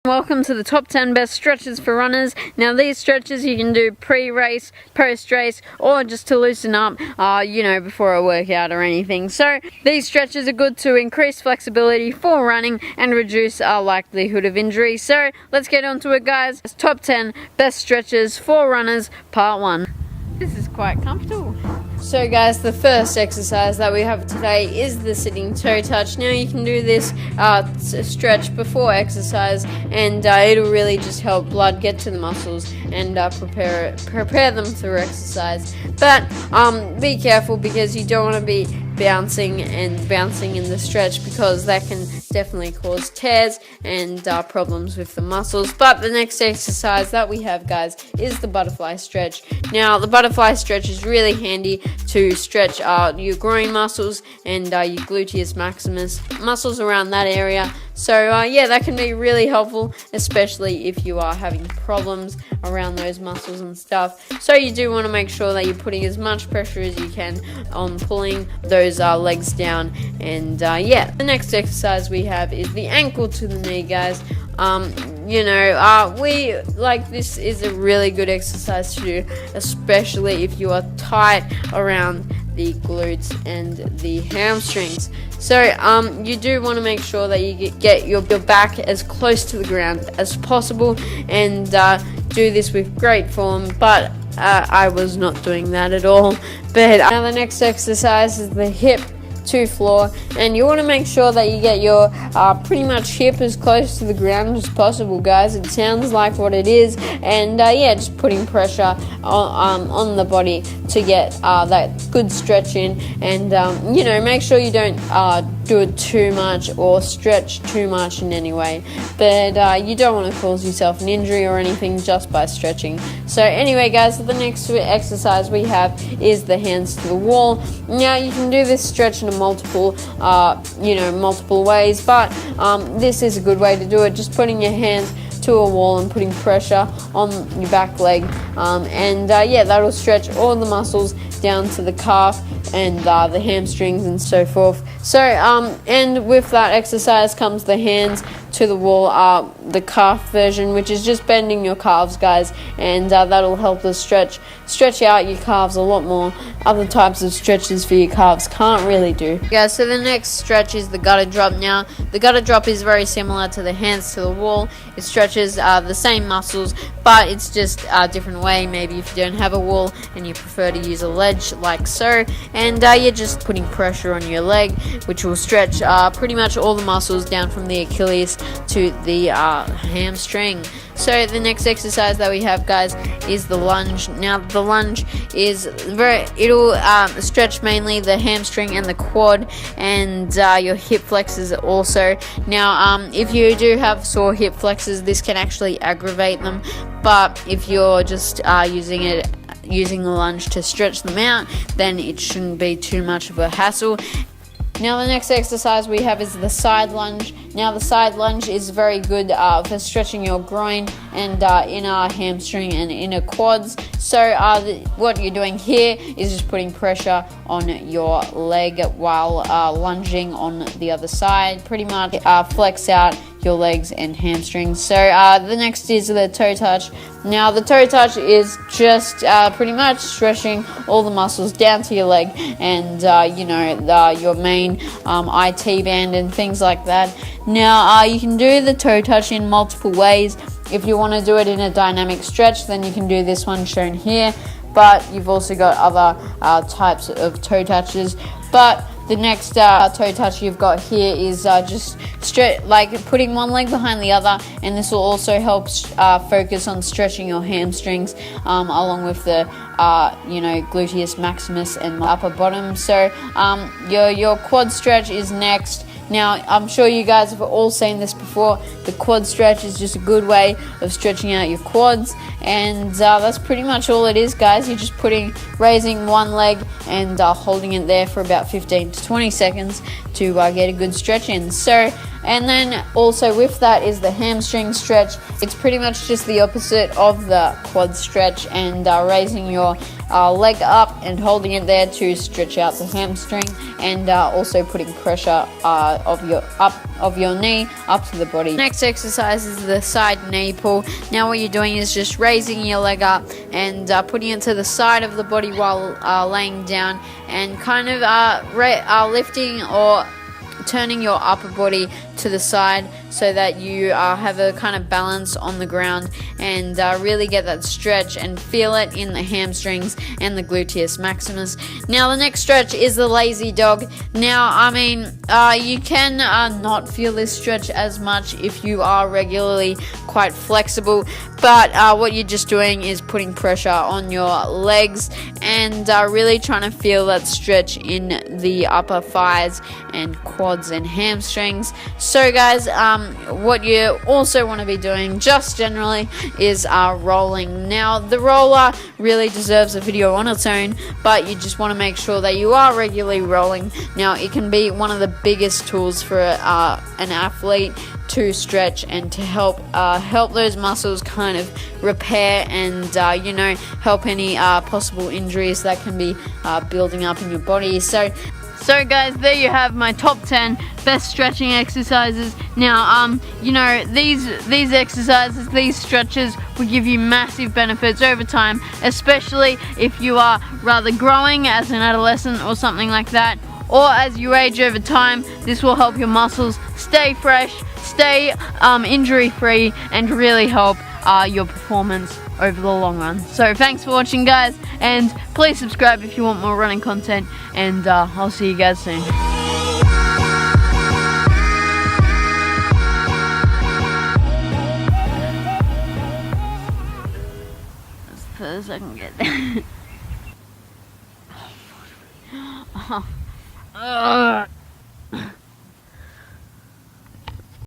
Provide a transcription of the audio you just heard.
Welcome to the top 10 best stretches for runners. Now these stretches you can do pre-race, post-race, or just to loosen up, before a workout or anything. So these stretches are good to increase flexibility for running and reduce our likelihood of injury. So let's get on to it, guys. Top 10 best stretches for runners, part 1. This is quite comfortable. So guys, the first exercise that we have today is the sitting toe touch. Now you can do this stretch before exercise, and it'll really just help blood get to the muscles and prepare them through exercise. But be careful, because you don't want to be bouncing in the stretch, because that can definitely cause tears and problems with the muscles. But the next exercise that we have, guys, is the butterfly stretch. Now the butterfly stretch is really handy to stretch your groin muscles and your gluteus maximus muscles around that area. So that can be really helpful, especially if you are having problems around those muscles and stuff. So you do want to make sure that you're putting as much pressure as you can on pulling those legs down. And the next exercise we have is the ankle to the knee, guys. This is a really good exercise to do, especially if you are tight around the glutes and the hamstrings. So you do want to make sure that you get your back as close to the ground as possible, and do this with great form. But I was not doing that at all. But now the next exercise is the hip to floor, and you want to make sure that you get your pretty much hip as close to the ground as possible, guys. It sounds like what it is, and just putting pressure on the body to get that good stretch in, and make sure you don't do it too much or stretch too much in any way. But you don't want to cause yourself an injury or anything just by stretching. So anyway, guys, the next exercise we have is the hands to the wall. Now you can do this stretch in multiple ways, but this is a good way to do it. Just putting your hands to a wall and putting pressure on your back leg, that'll stretch all the muscles down to the calf and the hamstrings and so forth. So and with that exercise comes the hands to the wall, the calf version, which is just bending your calves, guys, and that'll help us stretch out your calves a lot more. Other types of stretches for your calves can't really do. Guys, so the next stretch is the gutter drop. Now the gutter drop is very similar to the hands to the wall. It stretches the same muscles, but it's just a different way. Maybe if you don't have a wall and you prefer to use a ledge like so, and you're just putting pressure on your leg, which will stretch pretty much all the muscles down from the Achilles to the hamstring. So the next exercise that we have, guys, is the lunge. Now the lunge is it'll stretch mainly the hamstring and the quad, and your hip flexors also. Now if you do have sore hip flexors, this can actually aggravate them, but if you're just using the lunge to stretch them out, then it shouldn't be too much of a hassle. Now the next exercise we have is the side lunge. Now the side lunge is very good for stretching your groin and inner hamstring and inner quads. So what you're doing here is just putting pressure on your leg while lunging on the other side. Pretty much flex out your legs and hamstrings. So the next is the toe touch. Now the toe touch is just pretty much stretching all the muscles down to your leg, and your main IT band and things like that. Now you can do the toe touch in multiple ways. If you want to do it in a dynamic stretch, then you can do this one shown here, but you've also got other types of toe touches. But the next toe touch you've got here is just putting one leg behind the other, and this will also help focus on stretching your hamstrings along with the gluteus maximus and upper bottom. So your quad stretch is next. Now, I'm sure you guys have all seen this before. The quad stretch is just a good way of stretching out your quads, and that's pretty much all it is, guys. You're just raising one leg and holding it there for about 15 to 20 seconds to get a good stretch in. So And then also with that is the hamstring stretch. It's pretty much just the opposite of the quad stretch, and raising your leg up and holding it there to stretch out the hamstring, and also putting pressure of your knee up to the body. Next exercise is the side knee pull. Now what you're doing is just raising your leg up and putting it to the side of the body while laying down, and kind of lifting or turning your upper body to the side so that you have a kind of balance on the ground, and really get that stretch and feel it in the hamstrings and the gluteus maximus. Now the next stretch is the lazy dog. Now I mean you can not feel this stretch as much if you are regularly quite flexible, but what you're just doing is putting pressure on your legs and really trying to feel that stretch in the upper thighs and quads and hamstrings. So guys, what you also want to be doing just generally is rolling. Now the roller really deserves a video on its own, but you just want to make sure that you are regularly rolling. Now it can be one of the biggest tools for an athlete to stretch and to help those muscles kind of repair and help any possible injuries that can be building up in your body. So guys, there you have my top 10 best stretching exercises. Now, these exercises, these stretches will give you massive benefits over time, especially if you are rather growing as an adolescent or something like that, or as you age over time. This will help your muscles stay fresh, stay injury-free, and really help your performance over the long run. So thanks for watching guys, and please subscribe if you want more running content, and I'll see you guys soon. As far as I can get there.